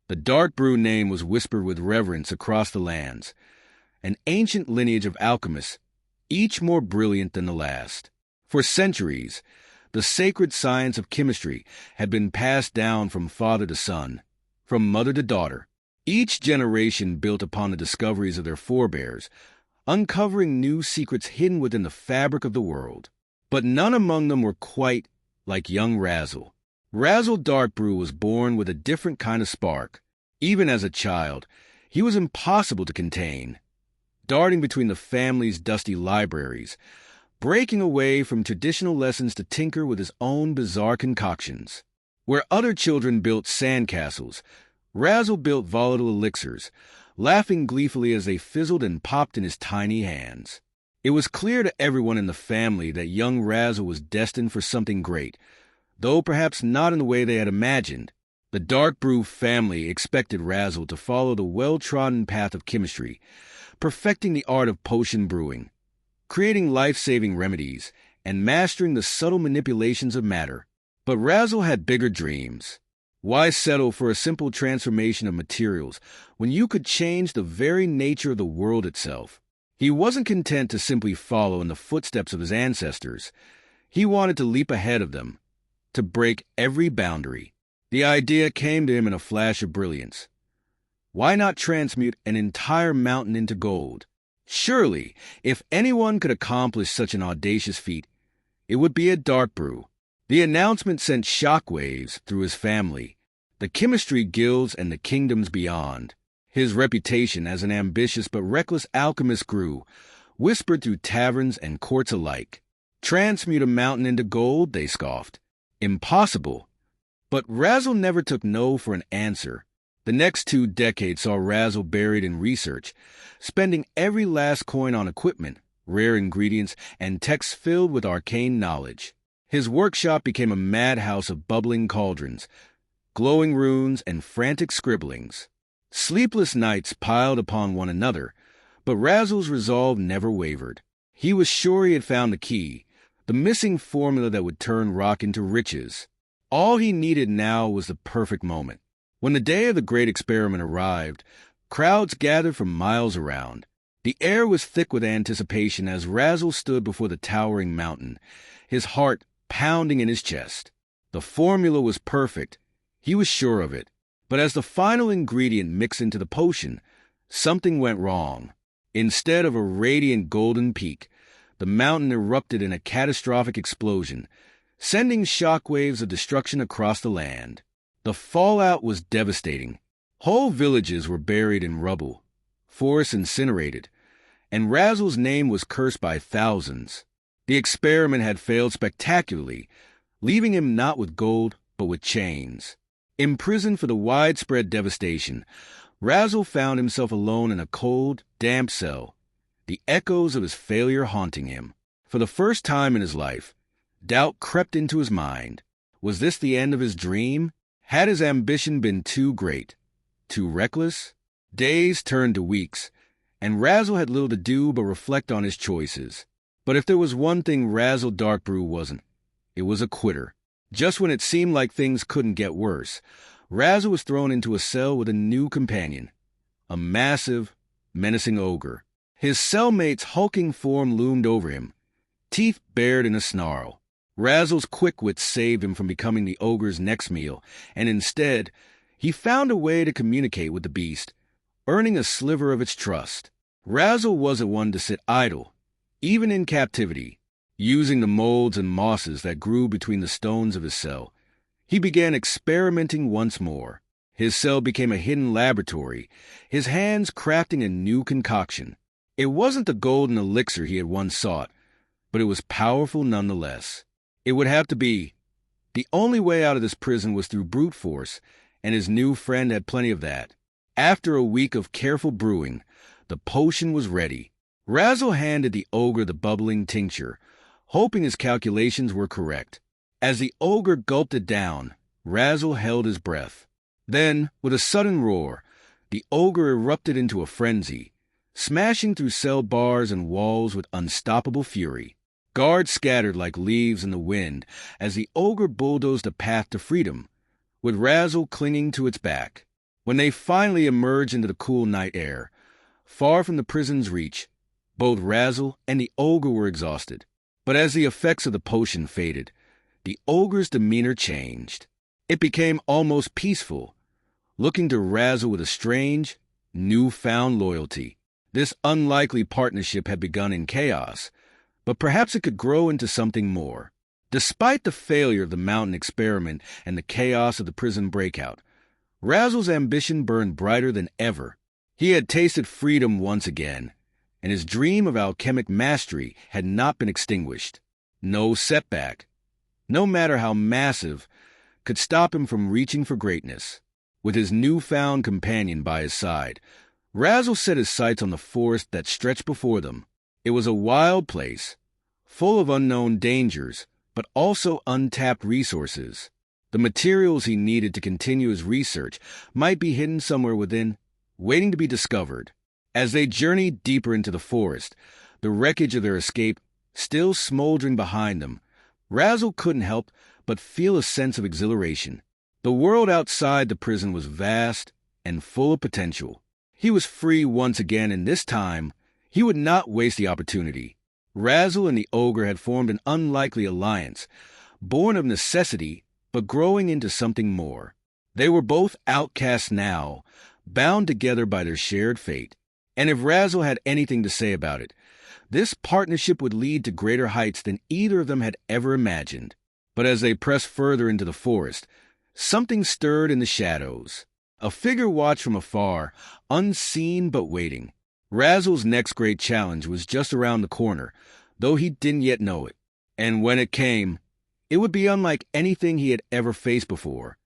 The Darkbrew name was whispered with reverence across the lands, an ancient lineage of alchemists, each more brilliant than the last. For centuries, the sacred science of chemistry had been passed down from father to son, from mother to daughter. Each generation built upon the discoveries of their forebears, uncovering new secrets hidden within the fabric of the world. But none among them were quite like young Razzil. Razzil Darkbrew was born with a different kind of spark. Even as a child, he was impossible to contain, darting between the family's dusty libraries, breaking away from traditional lessons to tinker with his own bizarre concoctions. Where other children built sandcastles, Razzil built volatile elixirs, laughing gleefully as they fizzled and popped in his tiny hands. It was clear to everyone in the family that young Razzil was destined for something great, though perhaps not in the way they had imagined. The Darkbrew family expected Razzil to follow the well-trodden path of chemistry, perfecting the art of potion brewing, creating life-saving remedies, and mastering the subtle manipulations of matter. But Razzil had bigger dreams. Why settle for a simple transformation of materials when you could change the very nature of the world itself? He wasn't content to simply follow in the footsteps of his ancestors. He wanted to leap ahead of them, to break every boundary. The idea came to him in a flash of brilliance. Why not transmute an entire mountain into gold? Surely, if anyone could accomplish such an audacious feat, it would be a Darkbrew. The announcement sent shockwaves through his family, the chemistry guilds, and the kingdoms beyond. His reputation as an ambitious but reckless alchemist grew, whispered through taverns and courts alike. Transmute a mountain into gold, they scoffed. Impossible. But Razzil never took no for an answer. The next 2 decades saw Razzil buried in research, spending every last coin on equipment, rare ingredients, and texts filled with arcane knowledge. His workshop became a madhouse of bubbling cauldrons, glowing runes, and frantic scribblings. Sleepless nights piled upon one another, but Razzil's resolve never wavered. He was sure he had found the key, the missing formula that would turn rock into riches. All he needed now was the perfect moment. When the day of the great experiment arrived, crowds gathered from miles around. The air was thick with anticipation as Razzil stood before the towering mountain, his heart pounding in his chest. The formula was perfect. He was sure of it. But as the final ingredient mixed into the potion, something went wrong. Instead of a radiant golden peak, the mountain erupted in a catastrophic explosion, sending shockwaves of destruction across the land. The fallout was devastating. Whole villages were buried in rubble, forests incinerated, and Razzil's name was cursed by thousands. The experiment had failed spectacularly, leaving him not with gold, but with chains. Imprisoned for the widespread devastation, Razzil found himself alone in a cold, damp cell, the echoes of his failure haunting him. For the first time in his life, doubt crept into his mind. Was this the end of his dream? Had his ambition been too great, too reckless? Days turned to weeks, and Razzil had little to do but reflect on his choices. But if there was one thing Razzil Darkbrew wasn't, it was a quitter. Just when it seemed like things couldn't get worse, Razzil was thrown into a cell with a new companion, a massive, menacing ogre. His cellmate's hulking form loomed over him, teeth bared in a snarl. Razzil's quick wit saved him from becoming the ogre's next meal, and instead, he found a way to communicate with the beast, earning a sliver of its trust. Razzil wasn't one to sit idle, even in captivity. Using the molds and mosses that grew between the stones of his cell, he began experimenting once more. His cell became a hidden laboratory, his hands crafting a new concoction. It wasn't the golden elixir he had once sought, but it was powerful nonetheless. It would have to be. The only way out of this prison was through brute force, and his new friend had plenty of that. After a week of careful brewing, the potion was ready. Razzil handed the ogre the bubbling tincture, hoping his calculations were correct. As the ogre gulped it down, Razzil held his breath. Then, with a sudden roar, the ogre erupted into a frenzy, smashing through cell bars and walls with unstoppable fury. Guards scattered like leaves in the wind as the ogre bulldozed a path to freedom, with Razzil clinging to its back. When they finally emerged into the cool night air, far from the prison's reach, both Razzil and the ogre were exhausted. But as the effects of the potion faded, the ogre's demeanor changed. It became almost peaceful, looking to Razzil with a strange, newfound loyalty. This unlikely partnership had begun in chaos, but perhaps it could grow into something more. Despite the failure of the mountain experiment and the chaos of the prison breakout, Razzil's ambition burned brighter than ever. He had tasted freedom once again, and his dream of alchemic mastery had not been extinguished. No setback, no matter how massive, could stop him from reaching for greatness. With his newfound companion by his side, Razzil set his sights on the forest that stretched before them. It was a wild place, full of unknown dangers, but also untapped resources. The materials he needed to continue his research might be hidden somewhere within, waiting to be discovered. As they journeyed deeper into the forest, the wreckage of their escape still smoldering behind them, Razzil couldn't help but feel a sense of exhilaration. The world outside the prison was vast and full of potential. He was free once again, and this time, he would not waste the opportunity. Razzil and the ogre had formed an unlikely alliance, born of necessity, but growing into something more. They were both outcasts now, bound together by their shared fate. And if Razzil had anything to say about it, this partnership would lead to greater heights than either of them had ever imagined. But as they pressed further into the forest, something stirred in the shadows. A figure watched from afar, unseen but waiting. Razzil's next great challenge was just around the corner, though he didn't yet know it. And when it came, it would be unlike anything he had ever faced before.